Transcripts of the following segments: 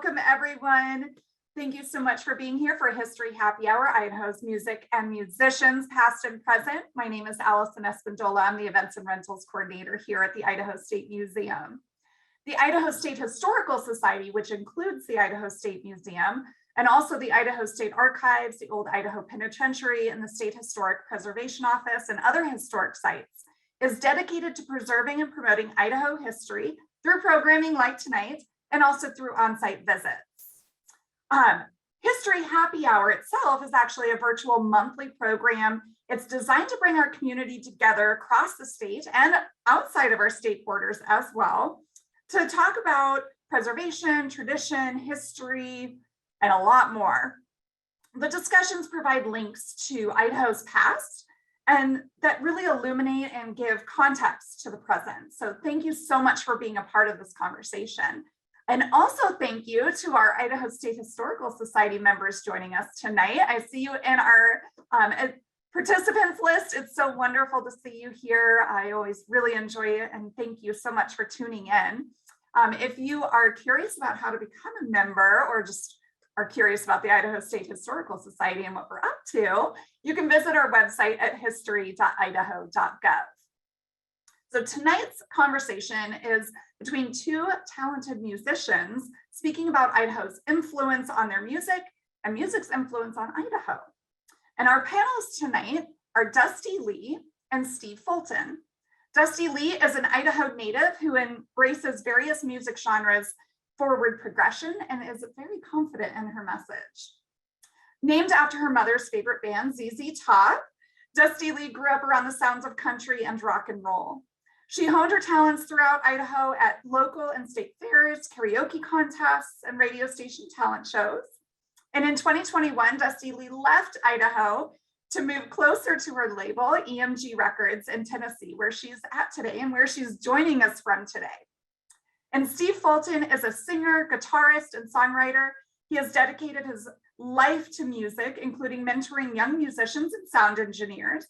welcome everyone. Thank you so much for being here for History Happy Hour, Idaho's music and musicians, past and present. My name is Allison Espindola. I'm the Events and Rentals Coordinator here at the Idaho State Museum. The Idaho State Historical Society, which includes the Idaho State Museum, and also the Idaho State Archives, the Old Idaho Penitentiary, and the State Historic Preservation Office, and other historic sites, is dedicated to preserving and promoting Idaho history through programming like tonight, and also through on-site visits. History Happy Hour itself is actually a virtual monthly program. It's designed to bring our community together across the state and outside of our state borders as well, to talk about preservation, tradition, history, and a lot more. The discussions provide links to Idaho's past and that really illuminate and give context to the present. So thank you so much for being a part of this conversation. And also thank you to our Idaho State Historical Society members joining us tonight. I see you in our participants list. It's so wonderful to see you here. I always really enjoy it, and thank you so much for tuning in. If you are curious about how to become a member, or just are curious about the Idaho State Historical Society and what we're up to, you can visit our website at history.idaho.gov. So tonight's conversation is between two talented musicians speaking about Idaho's influence on their music and music's influence on Idaho. And our panelists tonight are Dusty Leigh and Steve Fulton. Dusty Leigh is an Idaho native who embraces various music genres, forward progression, and is very confident in her message. Named after her mother's favorite band, ZZ Top, Dusty Leigh grew up around the sounds of country and rock and roll. She honed her talents throughout Idaho at local and state fairs, karaoke contests, and radio station talent shows. And in 2021, Dusty Leigh left Idaho to move closer to her label, EMG Records in Tennessee, where she's at today and where she's joining us from today. And Steve Fulton is a singer, guitarist, and songwriter. He has dedicated his life to music, including mentoring young musicians and sound engineers.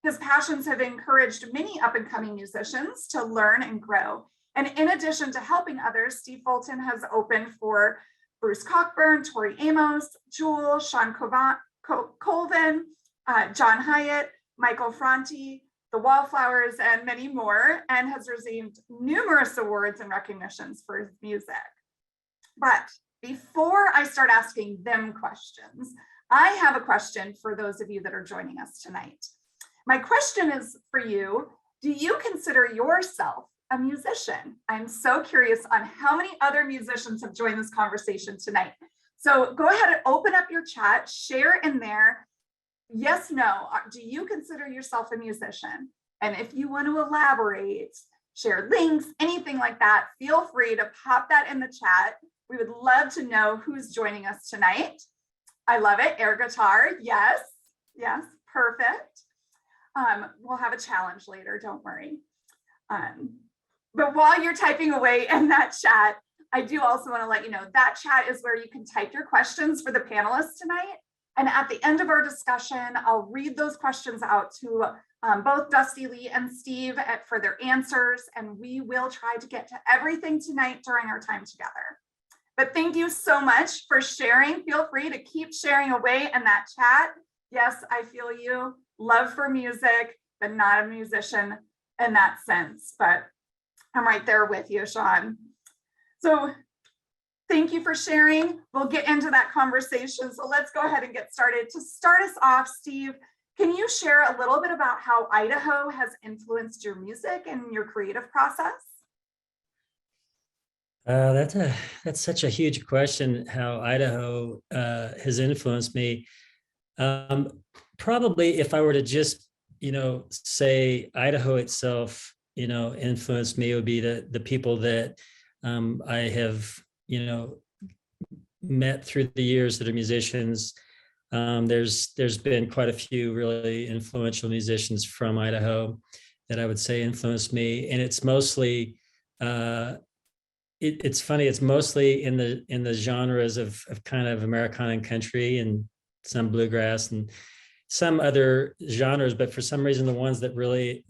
His passions have encouraged many up-and-coming musicians to learn and grow. And in addition to helping others, Steve Fulton has opened for Bruce Cockburn, Tori Amos, Jewel, Sean Colvin, John Hyatt, Michael Franti, the Wallflowers, and many more, and has received numerous awards and recognitions for his music. But before I start asking them questions, I have a question for those of you that are joining us tonight. My question is for you: do you consider yourself a musician? I'm so curious on how many other musicians have joined this conversation tonight. So go ahead and open up your chat, share in there. Yes, no, do you consider yourself a musician? And if you want to elaborate, share links, anything like that, feel free to pop that in the chat. We would love to know who's joining us tonight. I love it. Air guitar, yes, yes, perfect. We'll have a challenge later, don't worry. But while you're typing away in that chat, I do also want to let you know that chat is where you can type your questions for the panelists tonight. And at the end of our discussion, I'll read those questions out to both Dusty Leigh and Steve for their answers, and we will try to get to everything tonight during our time together. But thank you so much for sharing. Feel free to keep sharing away in that chat. Yes, I feel you. Love for music, but not a musician in that sense. But I'm right there with you, Sean. So thank you for sharing. We'll get into that conversation. So let's go ahead and get started. To start us off, Steve, can you share a little bit about how Idaho has influenced your music and your creative process? That's such a huge question, how Idaho has influenced me. Probably if I were to just, say Idaho itself, influenced me, it would be the people that I have, met through the years that are musicians. There's been quite a few really influential musicians from Idaho that I would say influenced me, and it's mostly it's funny. It's mostly in the genres of kind of Americana and country, and some bluegrass and some other genres. But for some reason, the ones that really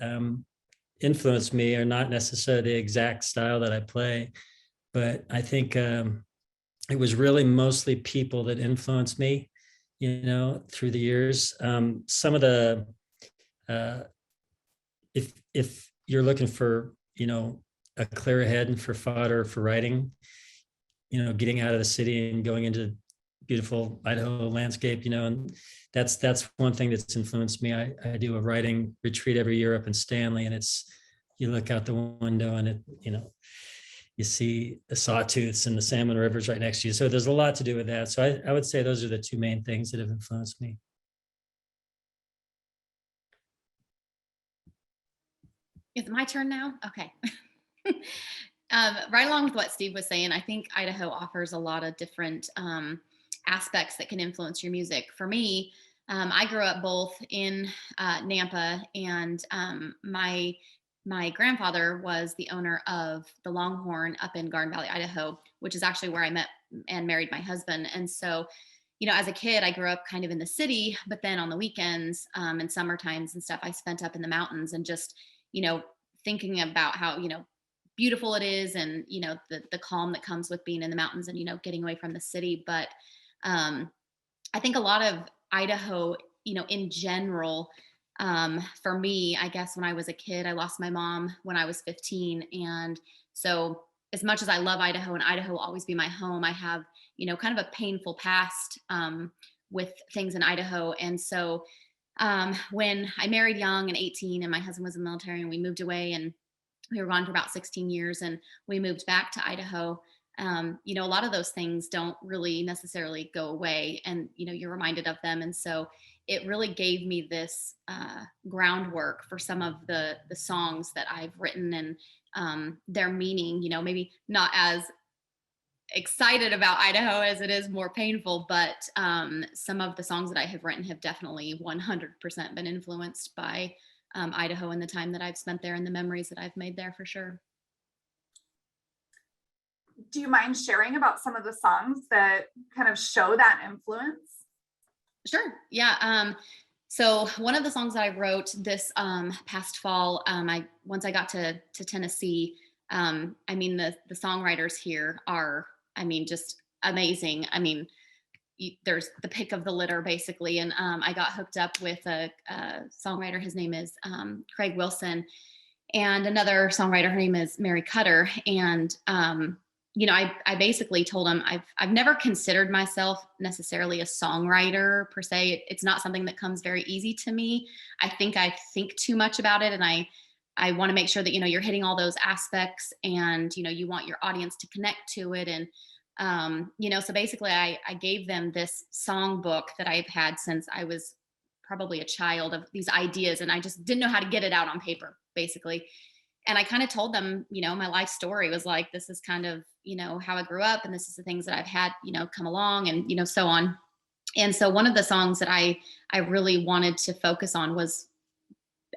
influenced me are not necessarily the exact style that I play. But I think it was really mostly people that influenced me, through the years. Some of the, uh, if you're looking for, a clear head and for fodder for writing, getting out of the city and going into beautiful Idaho landscape, and that's one thing that's influenced me. I do a writing retreat every year up in Stanley, and you look out the window and you see the sawtooths and the salmon rivers right next to you. So there's a lot to do with that. So I would say those are the two main things that have influenced me. Is it my turn now? Okay. Right along with what Steve was saying, I think Idaho offers a lot of different aspects that can influence your music. For me, I grew up both in Nampa, and my grandfather was the owner of the Longhorn up in Garden Valley, Idaho, which is actually where I met and married my husband. And so, as a kid, I grew up kind of in the city, but then on the weekends and summer times and stuff, I spent up in the mountains and just, thinking about how, beautiful it is, and, the calm that comes with being in the mountains and, getting away from the city. But I think a lot of Idaho, in general, for me, I guess when I was a kid, I lost my mom when I was 15. And so as much as I love Idaho and Idaho will always be my home, I have, kind of a painful past with things in Idaho. And so when I married young and 18, and my husband was in the military, and we moved away, and we were gone for about 16 years, and we moved back to Idaho. A lot of those things don't really necessarily go away, and you're reminded of them. And so it really gave me this groundwork for some of the songs that I've written, and their meaning, maybe not as excited about Idaho as it is more painful, but some of the songs that I have written have definitely 100% been influenced by Idaho and the time that I've spent there and the memories that I've made there, for sure. Do you mind sharing about some of the songs that kind of show that influence? Sure. Yeah. So one of the songs that I wrote this past fall, once I got to Tennessee, the songwriters here are, just amazing. There's the pick of the litter, basically. And I got hooked up with a songwriter. His name is Craig Wilson, and another songwriter, her name is Mary Cutter. And I basically told him I've never considered myself necessarily a songwriter per se. It's not something that comes very easy to me. I think too much about it, and I want to make sure that you're hitting all those aspects, and you want your audience to connect to it. And so basically I gave them this song book that I've had since I was probably a child, of these ideas, and I just didn't know how to get it out on paper, basically. And I kind of told them, my life story was like, this is kind of, how I grew up, and this is the things that I've had, come along, and, so on. And so one of the songs that I really wanted to focus on was,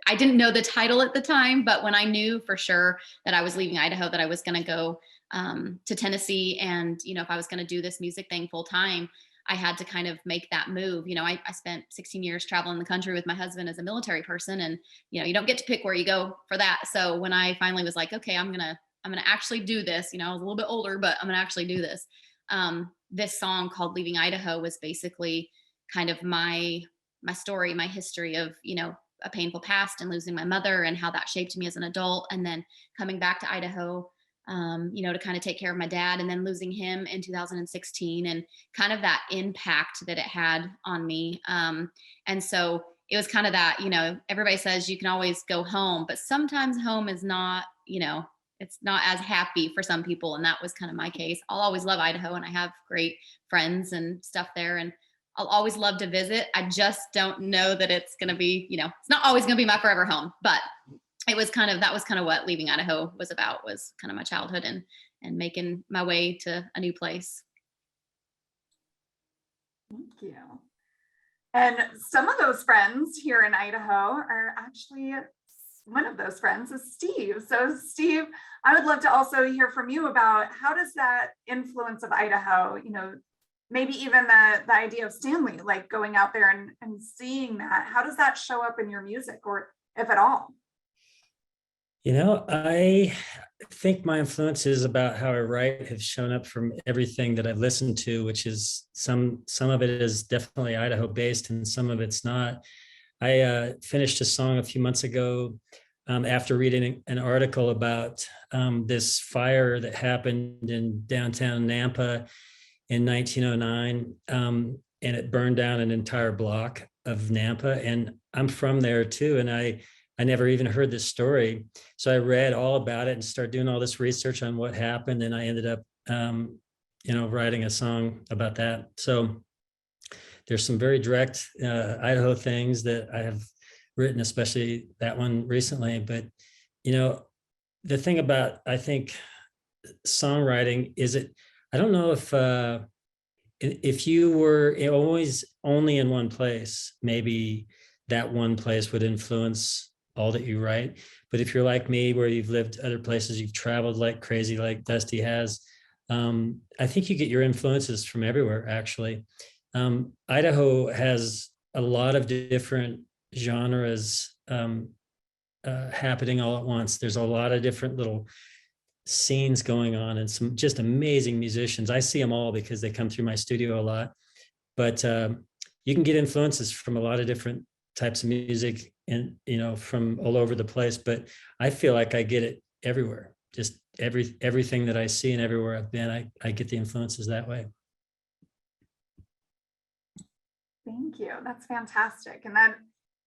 I didn't know the title at the time, but when I knew for sure that I was leaving Idaho, that I was going to go to Tennessee, and, if I was going to do this music thing full time, I had to kind of make that move. I spent 16 years traveling the country with my husband as a military person, and, you don't get to pick where you go for that. So when I finally was like, okay, I'm going to actually do this, I was a little bit older, but I'm going to actually do this. This song called Leaving Idaho was basically kind of my story, my history of, a painful past and losing my mother, and how that shaped me as an adult. And then coming back to Idaho, to kind of take care of my dad, and then losing him in 2016, and kind of that impact that it had on me. And so it was kind of that, everybody says you can always go home, but sometimes home is not, it's not as happy for some people. And that was kind of my case. I'll always love Idaho, and I have great friends and stuff there, and I'll always love to visit. I just don't know that it's going to be, it's not always going to be my forever home, but that was kind of what Leaving Idaho was about, was kind of my childhood and making my way to a new place. Thank you. And some of those friends here in Idaho are actually, one of those friends is Steve. So Steve, I would love to also hear from you about, how does that influence of Idaho, maybe even the idea of Stanley, like going out there and seeing that, how does that show up in your music, or if at all? I think my influences about how I write have shown up from everything that I've listened to, which is some of it is definitely Idaho based and some of it's not. I finished a song a few months ago after reading an article about this fire that happened in downtown Nampa in 1909, and it burned down an entire block of Nampa. And I'm from there too, and I never even heard this story. So I read all about it and started doing all this research on what happened, and I ended up, writing a song about that. So there's some very direct Idaho things that I have written, especially that one recently. But the thing about, I think, songwriting is I don't know if you were always only in one place, maybe that one place would influence all that you write. But if you're like me, where you've lived other places, you've traveled like crazy, like Dusty has, I think you get your influences from everywhere, actually. Idaho has a lot of different genres happening all at once. There's a lot of different little scenes going on and some just amazing musicians. I see them all because they come through my studio a lot. But you can get influences from a lot of different types of music and, from all over the place. But I feel like I get it everywhere. Just everything that I see and everywhere I've been, I get the influences that way. Thank you. That's fantastic. And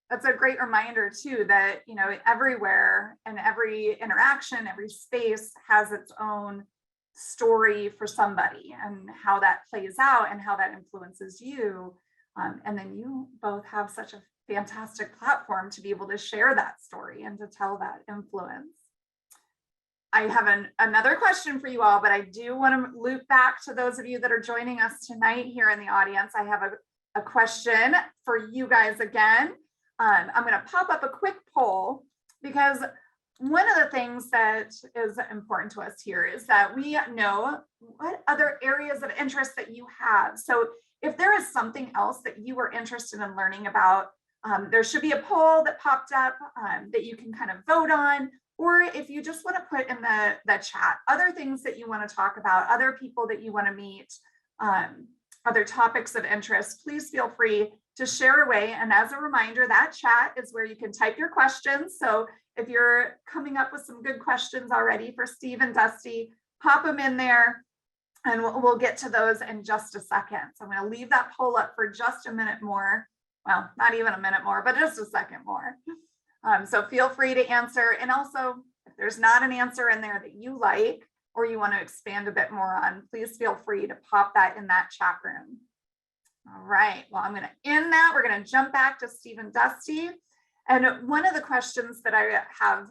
that's a great reminder too, that, everywhere and every interaction, every space has its own story for somebody and how that plays out and how that influences you. And then you both have such a fantastic platform to be able to share that story and to tell that influence. I have another question for you all, but I do want to loop back to those of you that are joining us tonight here in the audience. I have a question for you guys again. I'm going to pop up a quick poll, because one of the things that is important to us here is that we know what other areas of interest that you have. So if there is something else that you were interested in learning about, there should be a poll that popped up that you can kind of vote on. Or if you just want to put in the chat other things that you want to talk about, other people that you want to meet, other topics of interest, please feel free to share away. And as a reminder, that chat is where you can type your questions. So if you're coming up with some good questions already for Steve and Dusty, pop them in there and we'll get to those in just a second. So I'm going to leave that poll up for just a minute more. Well, not even a minute more, but just a second more. So feel free to answer. And also, if there's not an answer in there that you like or you want to expand a bit more on, please feel free to pop that in that chat room. All right, well, I'm going to end that. We're going to jump back to Steve and Dusty. And one of the questions that I have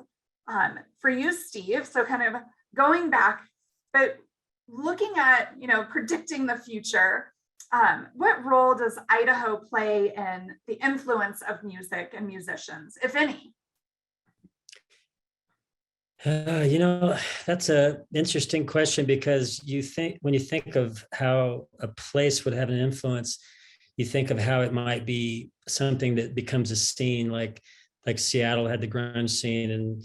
for you, Steve, so kind of going back, but looking at, predicting the future, what role does Idaho play in the influence of music and musicians, if any? That's an interesting question, because when you think of how a place would have an influence, you think of how it might be something that becomes a scene, like Seattle had the grunge scene, and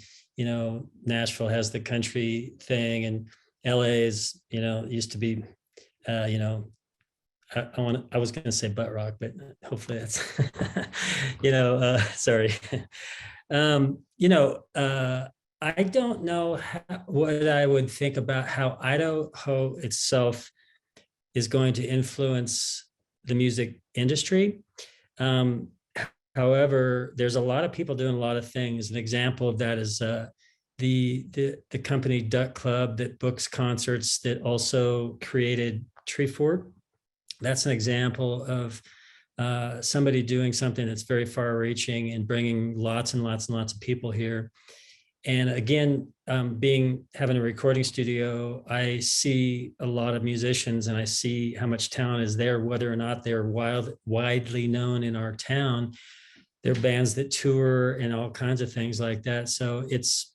Nashville has the country thing, and LA is used to be I was going to say butt rock, but hopefully that's sorry. I don't know what I would think about how Idaho itself is going to influence the music industry. However, there's a lot of people doing a lot of things. An example of that is the company Duck Club that books concerts, that also created Tree Fort. That's an example of somebody doing something that's very far-reaching and bringing lots and lots and lots of people here. And again, having a recording studio, I see a lot of musicians, and I see how much talent is there, whether or not they're widely known in our town. There are bands that tour and all kinds of things like that. So it's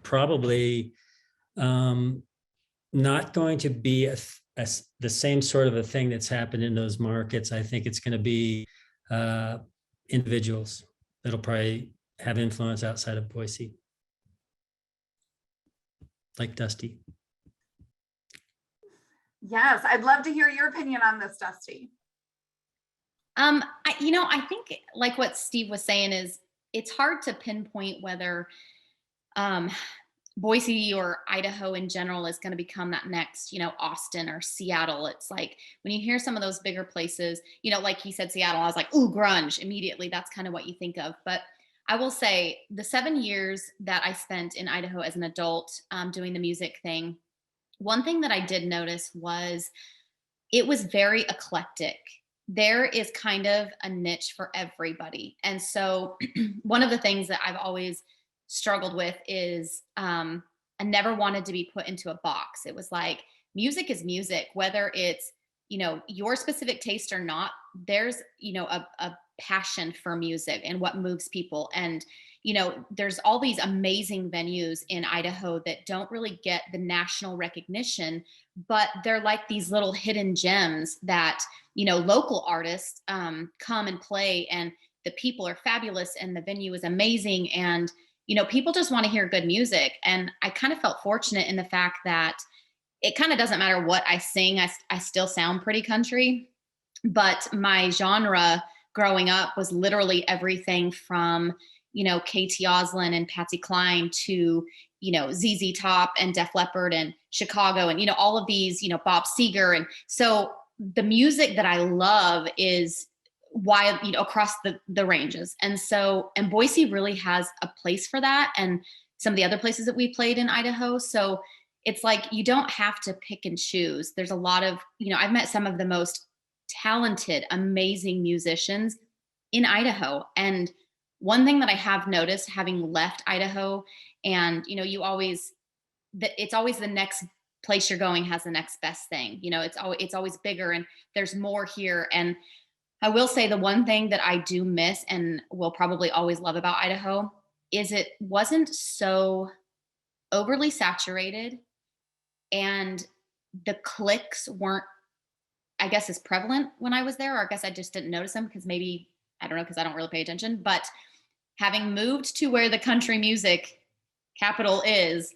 probably not going to be the same sort of a thing that's happened in those markets. I think it's going to be individuals that'll probably have influence outside of Boise. like Dusty. Yes, I'd love to hear your opinion on this, Dusty. I think like what Steve was saying is it's hard to pinpoint whether Boise or Idaho in general is going to become that next, Austin or Seattle. It's like when you hear some of those bigger places, like he said, Seattle, I was like, ooh, grunge immediately. That's kind of what you think of. But I will say the 7 years that I spent in Idaho as an adult doing the music thing, one thing that I did notice was it was very eclectic. There is kind of a niche for everybody. And so one of the things that I've always struggled with is I never wanted to be put into a box. It was like music is music, whether it's, your specific taste or not. There's, a passion for music and what moves people. And, there's all these amazing venues in Idaho that don't really get the national recognition, but they're like these little hidden gems that, local artists come and play, and the people are fabulous and the venue is amazing. And, people just want to hear good music. And I kind of felt fortunate in the fact that it kind of doesn't matter what I sing. I still sound pretty country, but my genre growing up was literally everything from, Katie Oslin and Patsy Cline to, ZZ Top and Def Leppard and Chicago and, all of these, Bob Seger. And so the music that I love is wide, across the ranges. And Boise really has a place for that. And some of the other places that we played in Idaho. So it's like, you don't have to pick and choose. There's a lot of, I've met some of the most talented, amazing musicians in Idaho. And one thing that I have noticed having left Idaho, and, it's always the next place you're going has the next best thing. It's always bigger and there's more here. And I will say the one thing that I do miss and will probably always love about Idaho is it wasn't so overly saturated, and the clicks weren't, I guess, as prevalent when I was there, or I guess I just didn't notice them because maybe, I don't know, because I don't really pay attention. But having moved to where the country music capital is,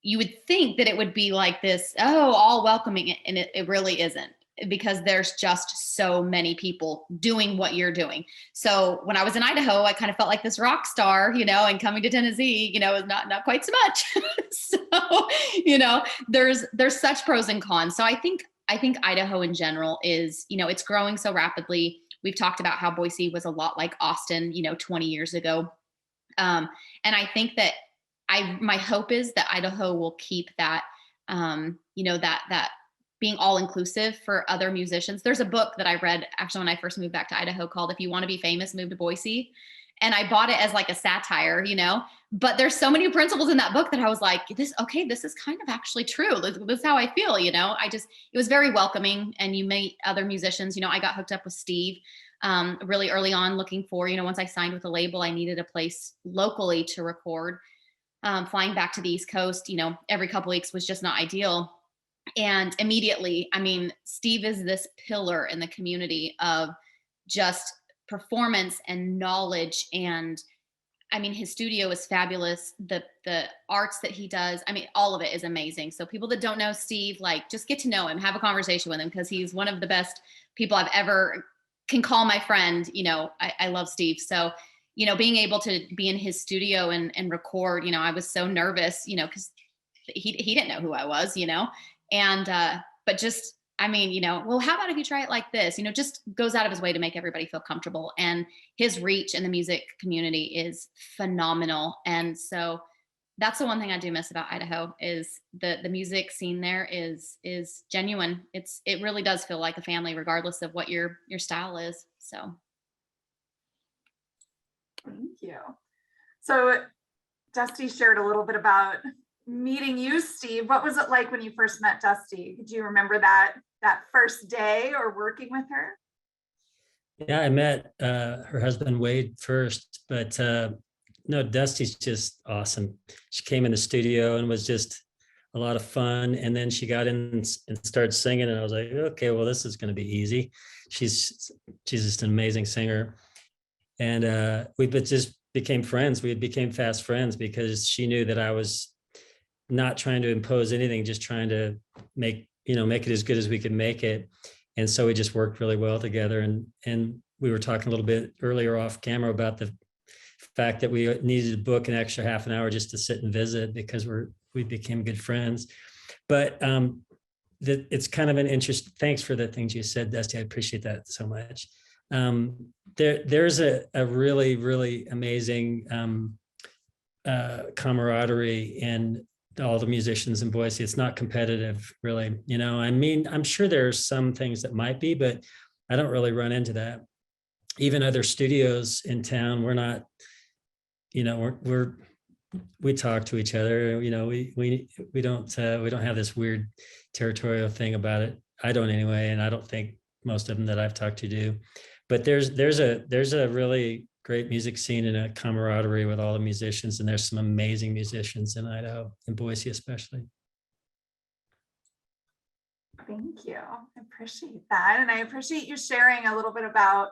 you would think that it would be like this, all welcoming, and it really isn't, because there's just so many people doing what you're doing. So when I was in Idaho, I kind of felt like this rock star, and coming to Tennessee, is not quite so much. So, there's such pros and cons. So I think Idaho in general is, it's growing so rapidly. We've talked about how Boise was a lot like Austin, 20 years ago. And I think that my hope is that Idaho will keep that, that being all inclusive for other musicians. There's a book that I read actually when I first moved back to Idaho called If You Want to Be Famous, Move to Boise. And I bought it as like a satire, but there's so many principles in that book that I was like, this is kind of actually true. This is how I feel, it was very welcoming, and you meet other musicians. I got hooked up with Steve really early on, looking for, once I signed with a label, I needed a place locally to record. Flying back to the East Coast, every couple weeks was just not ideal. And immediately, Steve is this pillar in the community of just performance and knowledge. And his studio is fabulous. The arts that he does, all of it is amazing. So people that don't know Steve, just get to know him, have a conversation with him, because he's one of the best people I've ever can call my friend. I love Steve. So, being able to be in his studio and record, I was so nervous, because he didn't know who I was, and, but just, well, how about if you try it like this, just goes out of his way to make everybody feel comfortable. And his reach in the music community is phenomenal. And so that's the one thing I do miss about Idaho is the music scene there is genuine. It really does feel like a family, regardless of what your style is. So. Thank you. So Dusty shared a little bit about meeting you, Steve. What was it like when you first met Dusty? Do you remember that first day or working with her? Yeah, I met her husband Wade first, but no, Dusty's just awesome. She came in the studio and was just a lot of fun, and then she got in and started singing, and I was like, okay, well, this is going to be easy. She's just an amazing singer, and we just became friends. We became fast friends because she knew that I was not trying to impose anything, just trying to make it as good as we could make it. And so we just worked really well together. And we were talking a little bit earlier off camera about the fact that we needed to book an extra half an hour just to sit and visit because we became good friends. But it's kind of an interest. Thanks for the things you said, Dusty. I appreciate that so much. There's a really, really amazing camaraderie in all the musicians in Boise. It's not competitive, really. I mean, I'm sure there are some things that might be, but I don't really run into that. Even other studios in town, we're not, we talk to each other. We don't have this weird territorial thing about it. I don't anyway, and I don't think most of them that I've talked to do. But there's a really great music scene and a camaraderie with all the musicians, and there's some amazing musicians in Idaho, in Boise especially. Thank you. I appreciate that. And I appreciate you sharing a little bit about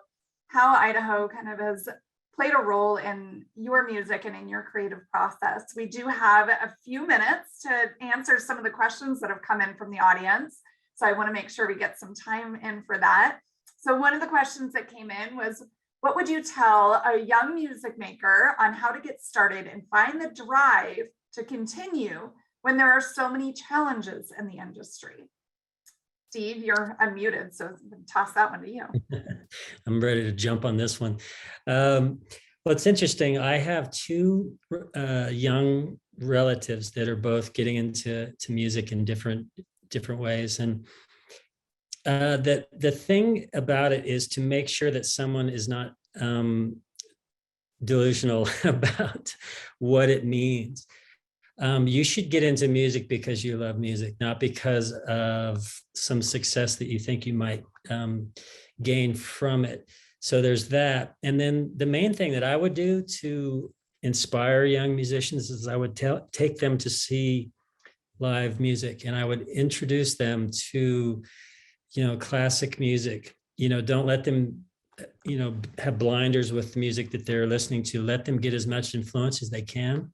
how Idaho kind of has played a role in your music and in your creative process. We do have a few minutes to answer some of the questions that have come in from the audience. So I want to make sure we get some time in for that. So one of the questions that came in was, what would you tell a young music maker on how to get started and find the drive to continue when there are so many challenges in the industry? Steve, you're unmuted, so toss that one to you. I'm ready to jump on this one. Well, it's interesting. I have two young relatives that are both getting into music in different ways, and the thing about it is to make sure that someone is not delusional about what it means. You should get into music because you love music, not because of some success that you think you might gain from it. So there's that. And then the main thing that I would do to inspire young musicians is I would take them to see live music, and I would introduce them to, classic music. Don't let them, have blinders with the music that they're listening to. Let them get as much influence as they can,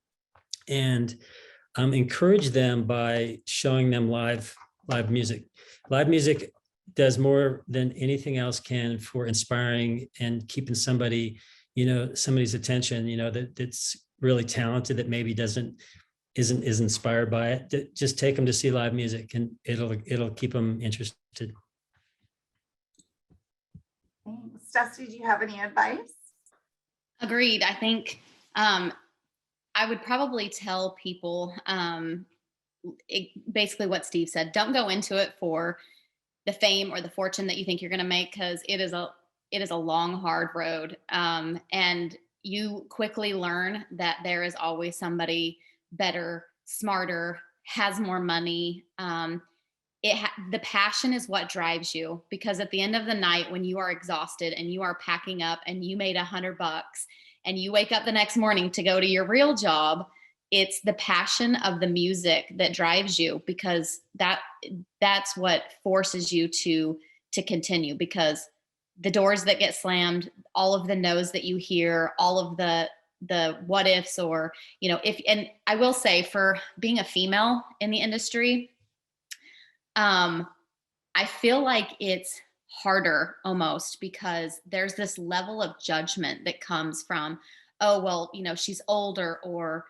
and encourage them by showing them live music. Live music does more than anything else can for inspiring and keeping somebody's attention, that's really talented, that maybe is inspired by it. Just take them to see live music, and it'll keep them interested. Thanks. Dusty, do you have any advice? Agreed. I think I would probably tell people basically what Steve said. Don't go into it for the fame or the fortune that you think you're going to make, because it is a long, hard road. And you quickly learn that there is always somebody better, smarter, has more money. The passion is what drives you, because at the end of the night, when you are exhausted and you are packing up and you made $100 and you wake up the next morning to go to your real job, it's the passion of the music that drives you, because that's what forces you to continue. Because the doors that get slammed, all of the no's that you hear, all of the what ifs, or and I will say, for being a female in the industry, I feel like it's harder almost, because there's this level of judgment that comes from, oh, well, she's older, or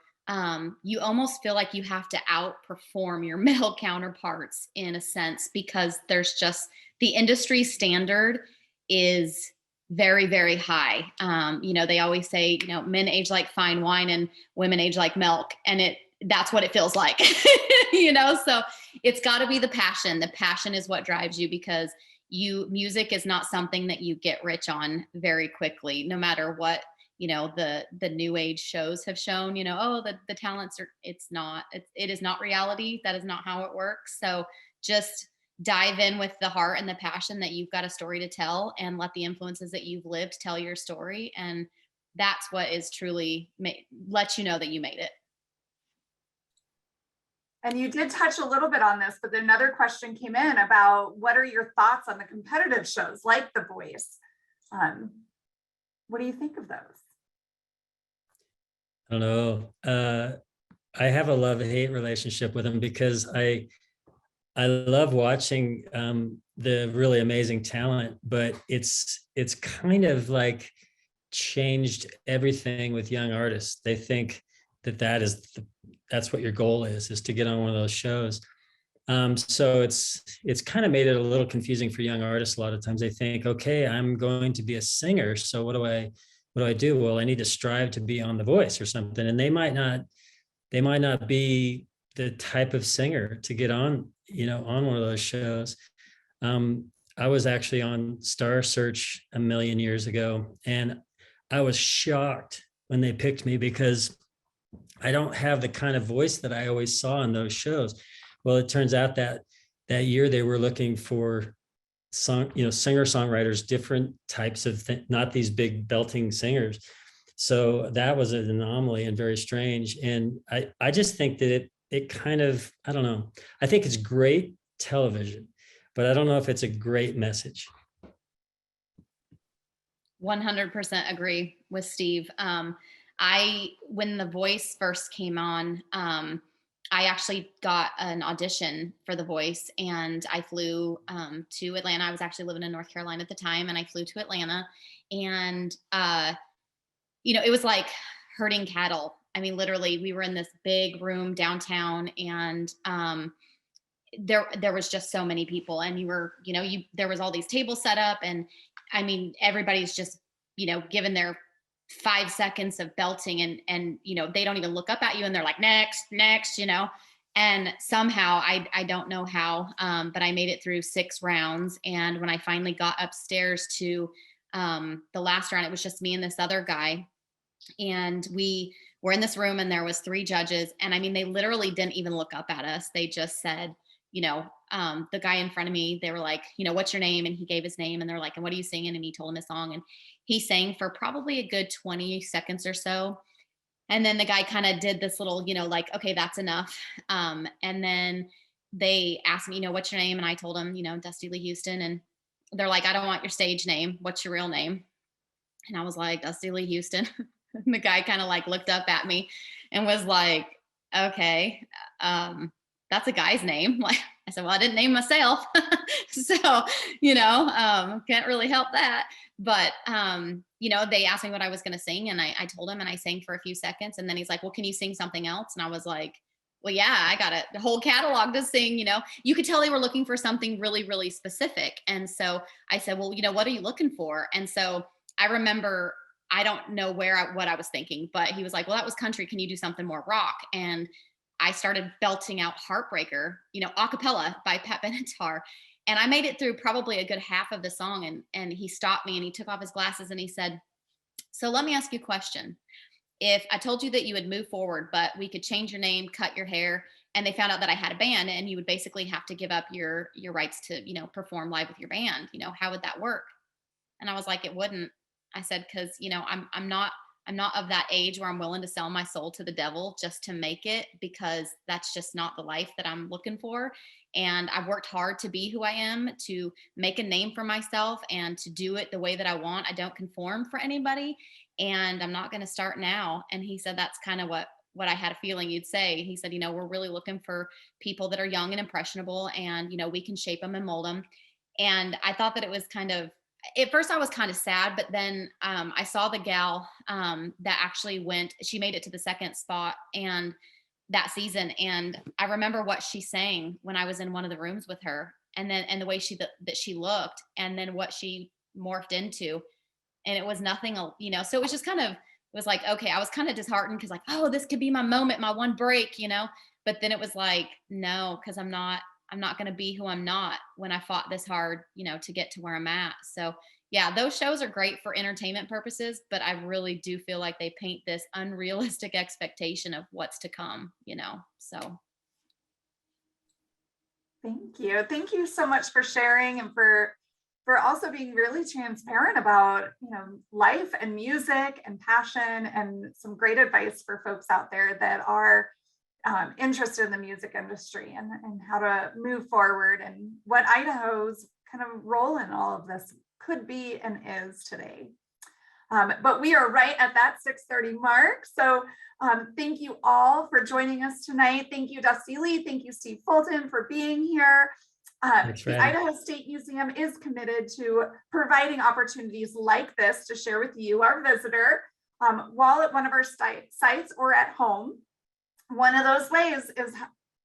you almost feel like you have to outperform your male counterparts in a sense, because there's just, the industry standard is very, very high. They always say, men age like fine wine and women age like milk. And that's what it feels like, so it's got to be the passion. The passion is what drives you, because music is not something that you get rich on very quickly, no matter what, the new age shows have shown, the talents are, it is not reality. That is not how it works. So just dive in with the heart and the passion that you've got a story to tell, and let the influences that you've lived tell your story. And that's what is truly lets you know that you made it. And you did touch a little bit on this, but another question came in about, what are your thoughts on the competitive shows like The Voice? What do you think of those? I don't know. I have a love-hate relationship with them because I love watching the really amazing talent, but it's kind of like changed everything with young artists. They think that that's what your goal is to get on one of those shows. So it's kind of made it a little confusing for young artists. A lot of times they think, okay, I'm going to be a singer, so what do I do? Well, I need to strive to be on The Voice or something, and they might not be the type of singer to get on, on one of those shows. I was actually on Star Search a million years ago, and I was shocked when they picked me because I don't have the kind of voice that I always saw in those shows. Well, it turns out that that year they were looking for singer songwriters, different types of not these big belting singers. So that was an anomaly and very strange. And I just think that it kind of, I don't know, I think it's great television, but I don't know if it's a great message. 100% agree with Steve. When The Voice first came on, I actually got an audition for The Voice, and I flew to Atlanta. I was actually living in North Carolina at the time, and I flew to Atlanta, and it was like herding cattle. I mean, literally, we were in this big room downtown, and there was just so many people, and there was all these tables set up, and I mean, everybody's just given their 5 seconds of belting, and they don't even look up at you, and they're like, next, and somehow I don't know how, but I made it through 6 rounds. And when I finally got upstairs to the last round, it was just me and this other guy, and we were in this room, and there was 3 judges, and I mean, they literally didn't even look up at us. They just said, the guy in front of me, they were like, what's your name? And he gave his name, and they're like, and what are you singing? And he told him his song, and he sang for probably a good 20 seconds or so. And then the guy kind of did this little, like, okay, that's enough. And then they asked me, what's your name? And I told them, Dusty Lee Houston. And they're like, I don't want your stage name. What's your real name? And I was like, Dusty Lee Houston. And the guy kind of like looked up at me and was like, okay, that's a guy's name. Like, I said, well, I didn't name myself. So, can't really help that. But, they asked me what I was going to sing, and I told him, and I sang for a few seconds. And then he's like, well, can you sing something else? And I was like, well, yeah, I got the whole catalog to sing. You could tell they were looking for something really, really specific. And so I said, well, what are you looking for? And so I remember, I don't know what I was thinking, but he was like, well, that was country. Can you do something more rock? And I started belting out Heartbreaker, a cappella by Pat Benatar. And I made it through probably a good half of the song. And he stopped me, and he took off his glasses, and he said, so let me ask you a question. If I told you that you would move forward, but we could change your name, cut your hair, and they found out that I had a band, and you would basically have to give up your rights to, perform live with your band, how would that work? And I was like, it wouldn't. I said, because, I'm not of that age where I'm willing to sell my soul to the devil just to make it, because that's just not the life that I'm looking for. And I've worked hard to be who I am, to make a name for myself, and to do it the way that I want. I don't conform for anybody, and I'm not going to start now. And he said, that's kind of what I had a feeling you'd say. He said, we're really looking for people that are young and impressionable, and, we can shape them and mold them. And I thought that it was kind of, at first I was kind of sad, but then I saw the gal that actually she made it to the 2nd spot and that season. And I remember what she sang when I was in one of the rooms with her, and the way that she looked, and then what she morphed into. And it was nothing, so it was just it was like, okay, I was kind of disheartened, because like, oh, this could be my moment, my one break, but then it was like, no, because I'm not going to be who I'm not when I fought this hard, to get to where I'm at. So yeah, those shows are great for entertainment purposes, but I really do feel like they paint this unrealistic expectation of what's to come, so. Thank you. Thank you so much for sharing, and for also being really transparent about, life and music and passion, and some great advice for folks out there that are interested in the music industry, and how to move forward, and what Idaho's kind of role in all of this could be and is today. But we are right at that 6:30 mark. So thank you all for joining us tonight. Thank you, Dusty Leigh. Thank you, Steve Fulton, for being here. The Idaho State Museum is committed to providing opportunities like this to share with you, our visitor, while at one of our sites or at home. One of those ways is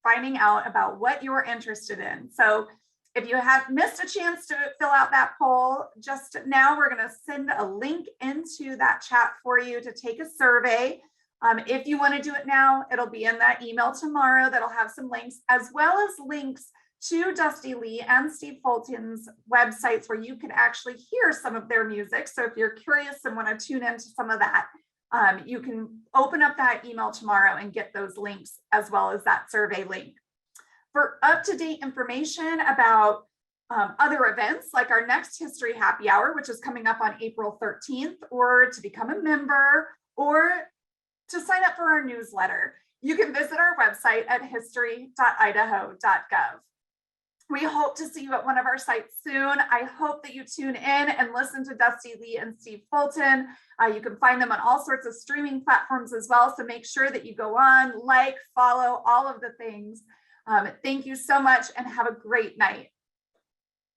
finding out about what you're interested in. So if you have missed a chance to fill out that poll, just now we're going to send a link into that chat for you to take a survey. If you want to do it now, it'll be in that email tomorrow that'll have some links, as well as links to Dusty Leigh and Steve Fulton's websites where you can actually hear some of their music. So if you're curious and want to tune into some of that, you can open up that email tomorrow and get those links, as well as that survey link. For up-to-date information about other events, like our next History Happy Hour, which is coming up on April 13th, or to become a member, or to sign up for our newsletter, you can visit our website at history.idaho.gov. We hope to see you at one of our sites soon. I hope that you tune in and listen to Dusty Leigh and Steve Fulton. You can find them on all sorts of streaming platforms as well. So make sure that you go on, like, follow, all of the things. Thank you so much and have a great night.